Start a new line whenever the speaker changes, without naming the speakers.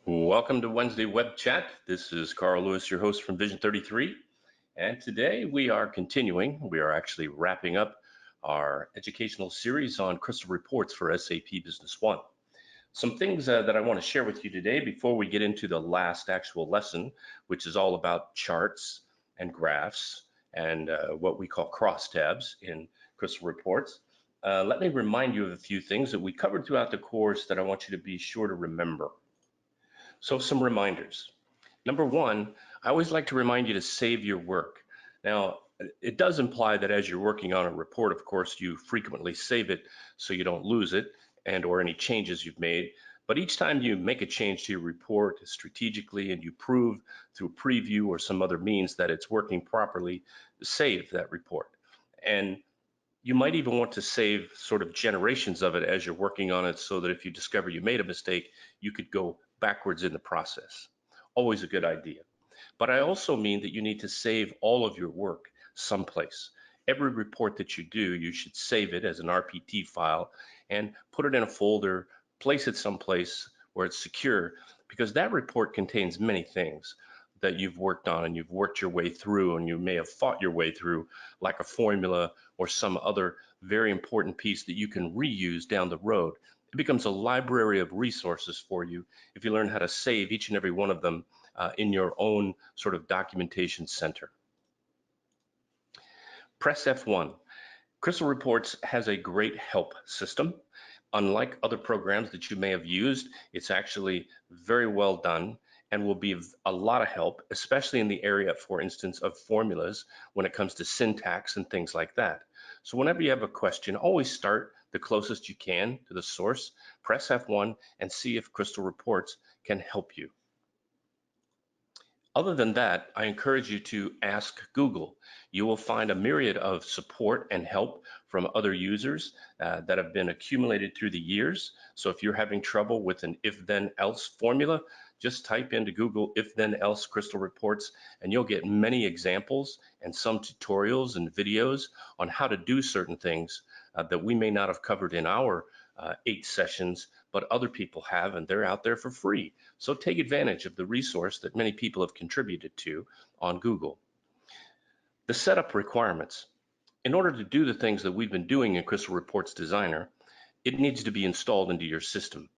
Welcome to Wednesday Web Chat. This is Carl Lewis, your host from Vision 33. And today we are actually wrapping up our educational series on crystal reports for SAP Business One. Some things that I want to share with you today before we get into the last actual lesson, which is all about charts and graphs and what we call crosstabs in crystal reports. Let me remind you of a few things that we covered throughout the course that I want you to be sure to remember. So some reminders. Number one, I always like to remind you to save your work. Now, it does imply that as you're working on a report, of course, you frequently save it so you don't lose it and or any changes you've made. But each time you make a change to your report strategically and you prove through a preview or some other means that it's working properly, save that report. And you might even want to save sort of generations of it as you're working on it so that if you discover you made a mistake, you could go backwards in the process. Always a good idea. But I also mean that you need to save all of your work someplace. Every report that you do, you should save it as an RPT file and put it in a folder, place it someplace where it's secure, because that report contains many things that you've worked on and you've worked your way through and you may have fought your way through, like a formula or some other very important piece that you can reuse down the road. It becomes a library of resources for you if you learn how to save each and every one of them in your own sort of documentation center. Press F1. Crystal Reports has a great help system. Unlike other programs that you may have used, it's actually very well done and will be a lot of help, especially in the area, for instance, of formulas when it comes to syntax and things like that. So whenever you have a question, always start the closest you can to the source, press F1 and see if Crystal Reports can help you. Other than that, I encourage you to ask Google. You will find a myriad of support and help from other users that have been accumulated through the years. So if you're having trouble with an if-then-else formula, just type into Google if-then-else crystal reports and you'll get many examples and some tutorials and videos on how to do certain things that we may not have covered in our 8 sessions, but other people have, and they're out there for free. So take advantage of the resource that many people have contributed to on Google. The setup requirements. In order to do the things that we've been doing in Crystal Reports Designer, it needs to be installed into your system.